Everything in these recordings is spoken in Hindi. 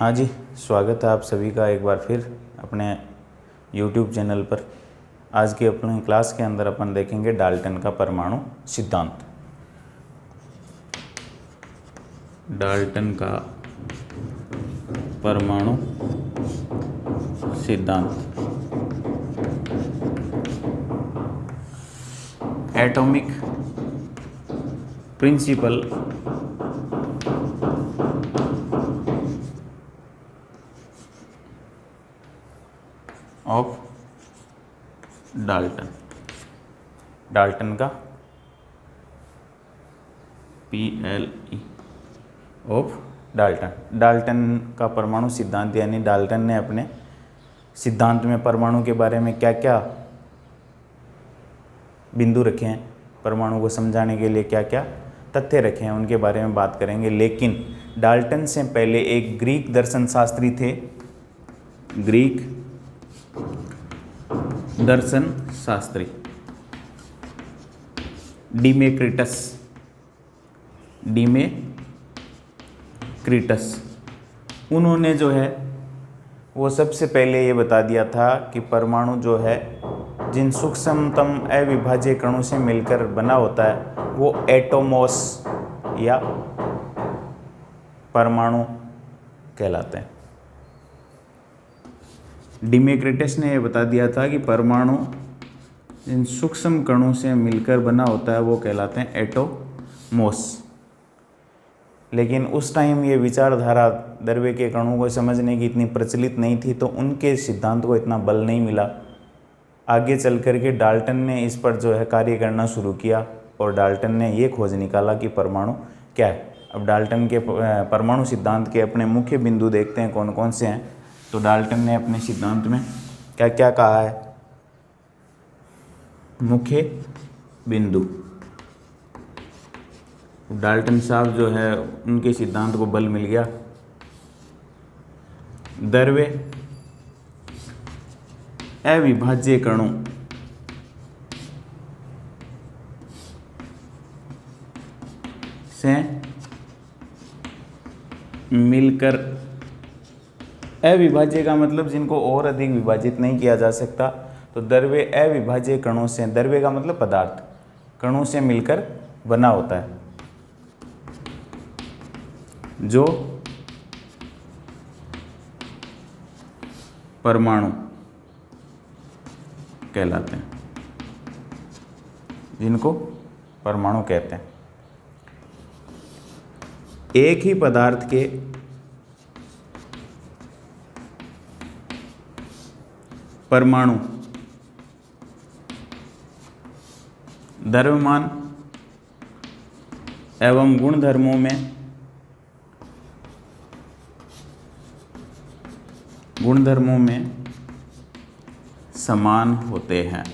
हाँ जी, स्वागत है आप सभी का एक बार फिर अपने YouTube चैनल पर। आज की अपनी क्लास के अंदर अपन देखेंगे डाल्टन का परमाणु सिद्धांत। डाल्टन का परमाणु सिद्धांत, atomic principle of Dalton. Dalton का PLE ऑफ डाल्टन। डाल्टन का परमाणु सिद्धांत यानी डाल्टन ने अपने सिद्धांत में परमाणु के बारे में क्या क्या बिंदु रखे हैं, परमाणु को समझाने के लिए क्या क्या तथ्य रखे हैं, उनके बारे में बात करेंगे। लेकिन डाल्टन से पहले एक ग्रीक दर्शन शास्त्री थे, ग्रीक दर्शन शास्त्री डिमेक्रिटस। उन्होंने जो है वो सबसे पहले ये बता दिया था कि परमाणु जो है जिन सूक्ष्मतम अविभाज्य कणों से मिलकर बना होता है वो एटोमोस या परमाणु कहलाते हैं। डिमेक्रिटस ने यह बता दिया था कि परमाणु इन सूक्ष्म कणों से मिलकर बना होता है वो कहलाते हैं एटोमोस। लेकिन उस टाइम ये विचारधारा द्रव्य के कणों को समझने की इतनी प्रचलित नहीं थी, तो उनके सिद्धांत को इतना बल नहीं मिला। आगे चल कर के डाल्टन ने इस पर जो है कार्य करना शुरू किया और डाल्टन ने ये खोज निकाला कि परमाणु क्या है। अब डाल्टन के परमाणु सिद्धांत के अपने मुख्य बिंदु देखते हैं कौन कौन से हैं। तो डाल्टन ने अपने सिद्धांत में क्या क्या कहा है, मुख्य बिंदु। डाल्टन साहब जो है उनके सिद्धांत को बल मिल गया। द्रव्य अविभाज्य कणों से मिलकर, अविभाज्य का मतलब जिनको और अधिक विभाजित नहीं किया जा सकता, तो द्रव्य अविभाज्य कणों से, द्रव्य का मतलब पदार्थ, कणों से मिलकर बना होता है जो परमाणु कहलाते हैं, जिनको परमाणु कहते हैं। एक ही पदार्थ के परमाणु द्रव्यमान एवं गुणधर्मों में समान होते हैं।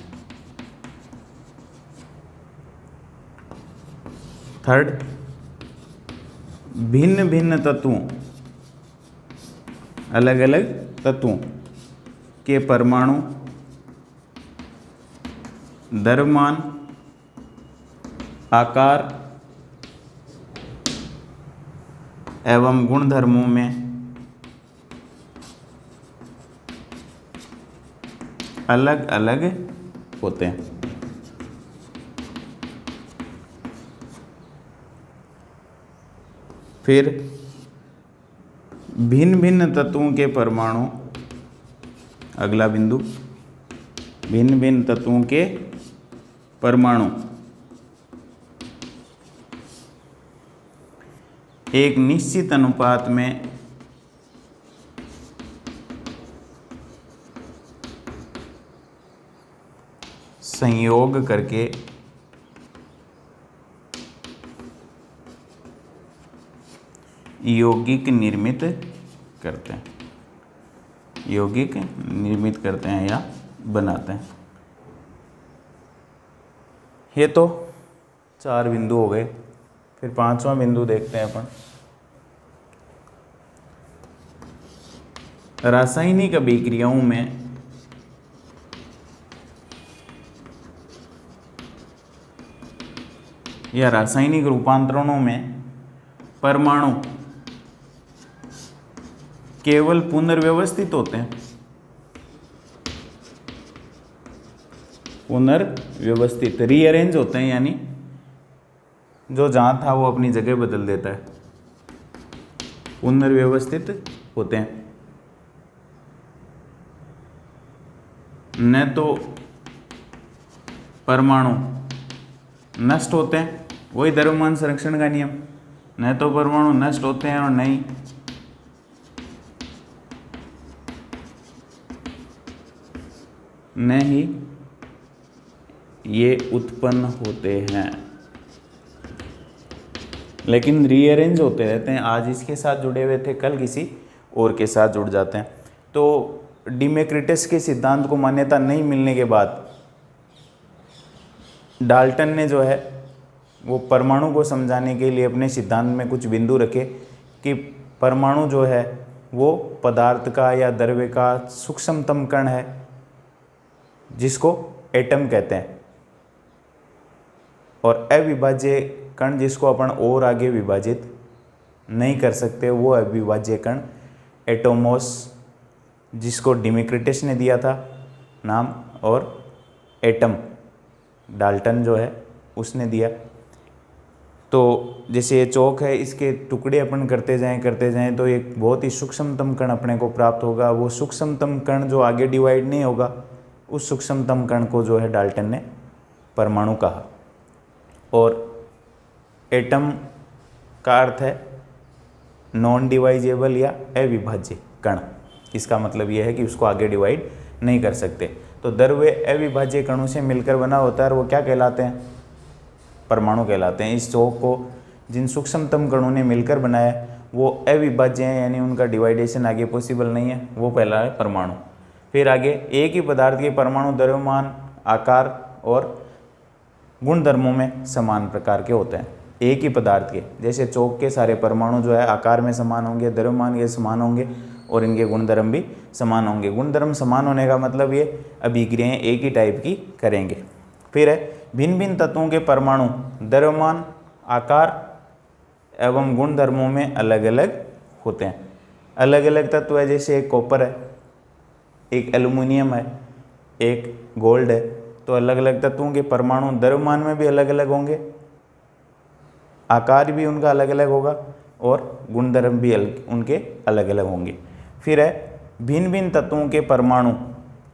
थर्ड, भिन्न भिन्न तत्वों, अलग अलग तत्वों के परमाणु द्रव्यमान, आकार एवं गुणधर्मों में अलग अलग होते हैं। फिर भिन्न भिन्न तत्वों के परमाणु, अगला बिंदु, भिन्न भिन्न तत्वों के परमाणु एक निश्चित अनुपात में संयोग करके यौगिक निर्मित करते हैं, यौगिक निर्मित करते हैं या बनाते हैं। ये तो 4 बिंदु हो गए। फिर 5वां बिंदु देखते हैं अपन, रासायनिक अभिक्रियाओं में या रासायनिक रूपांतरणों में परमाणु केवल पुनर्व्यवस्थित होते हैं, पुनर्व्यवस्थित, रीअरेंज होते हैं, यानी जो जहाँ था वो अपनी जगह बदल देता है, पुनर्व्यवस्थित होते हैं। न तो परमाणु नष्ट होते हैं, वही द्रव्यमान संरक्षण का नियम, न तो परमाणु नष्ट होते हैं और न ही ये उत्पन्न होते हैं, लेकिन रीअरेंज होते रहते हैं। आज इसके साथ जुड़े हुए थे, कल किसी और के साथ जुड़ जाते हैं। तो डिमेक्रिटस के सिद्धांत को मान्यता नहीं मिलने के बाद डाल्टन ने जो है वो परमाणु को समझाने के लिए अपने सिद्धांत में कुछ बिंदु रखे कि परमाणु जो है वो पदार्थ का या द्रव्य का सूक्ष्मतम कण है, जिसको एटम कहते हैं, और अविभाज्य कण जिसको अपन और आगे विभाजित नहीं कर सकते, वो अविभाज्य कण एटोमोस, जिसको डिमेक्रिटस ने दिया था नाम, और एटम डाल्टन जो है उसने दिया। तो जैसे ये चौक है, इसके टुकड़े अपन करते जाएं तो एक बहुत ही सूक्ष्मतम कण अपने को प्राप्त होगा। वो सूक्ष्मतम कण जो आगे डिवाइड नहीं होगा, उस सूक्ष्मतम कण को जो है डाल्टन ने परमाणु कहा। और एटम का अर्थ है नॉन डिवाइजेबल या अविभाज्य कण। इसका मतलब यह है कि उसको आगे डिवाइड नहीं कर सकते। तो द्रव्य अविभाज्य कणों से मिलकर बना होता है और वो क्या कहलाते हैं? परमाणु कहलाते हैं। इस चौक को जिन सूक्ष्मतम कणों ने मिलकर बनाया वो अविभाज्य हैं, यानी उनका डिवाइडेशन आगे पॉसिबल नहीं है, वो पहला है परमाणु। फिर आगे एक ही पदार्थ के परमाणु द्रव्यमान, आकार और गुणधर्मों में समान प्रकार के होते हैं। एक ही पदार्थ के, जैसे चौक के सारे परमाणु जो है आकार में समान होंगे, द्रव्यमान के समान होंगे और इनके गुणधर्म भी समान होंगे। गुणधर्म समान होने का मतलब ये अभिक्रियाएं एक ही टाइप की करेंगे। फिर है भिन्न भिन्न तत्वों के परमाणु द्रव्यमान, आकार एवं गुणधर्मों में अलग अलग होते हैं। अलग अलग तत्व है, जैसे एक कॉपर है, एक एल्युमिनियम है, एक गोल्ड है। तो अलग अलग तत्वों के परमाणु द्रव्यमान में भी अलग अलग होंगे, आकार भी उनका अलग अलग होगा और गुणधर्म भी उनके अलग अलग होंगे। फिर है भिन्न भिन्न तत्वों के परमाणु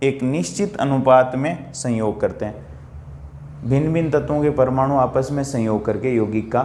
एक निश्चित अनुपात में संयोग करते हैं। भिन्न भिन्न तत्वों के परमाणु आपस में संयोग करके यौगिक का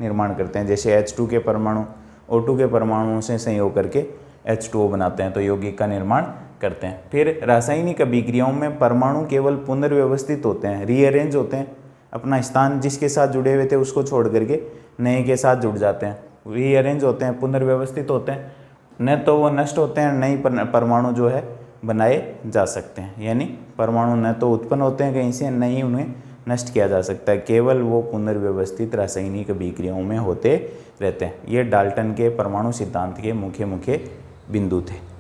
निर्माण करते हैं। जैसे H2 के परमाणु O2 के परमाणुओं से संयोग करके H2O बनाते हैं, तो यौगिक का निर्माण करते हैं। फिर रासायनिक अभिक्रियाओं में परमाणु केवल पुनर्व्यवस्थित होते हैं, रीअरेंज होते हैं, अपना स्थान जिसके साथ जुड़े हुए थे उसको छोड़ करके नए के साथ जुड़ जाते हैं। रीअरेंज होते हैं, पुनर्व्यवस्थित होते हैं, न तो वो नष्ट होते हैं, नई परमाणु जो है बनाए जा सकते हैं। यानी परमाणु न तो उत्पन्न होते हैं कहीं से, न ही उन्हें नष्ट किया जा सकता है, केवल वो पुनर्व्यवस्थित रासायनिक अभिक्रियाओं में होते रहते हैं। ये डाल्टन के परमाणु सिद्धांत के मुख्य बिंदु थे।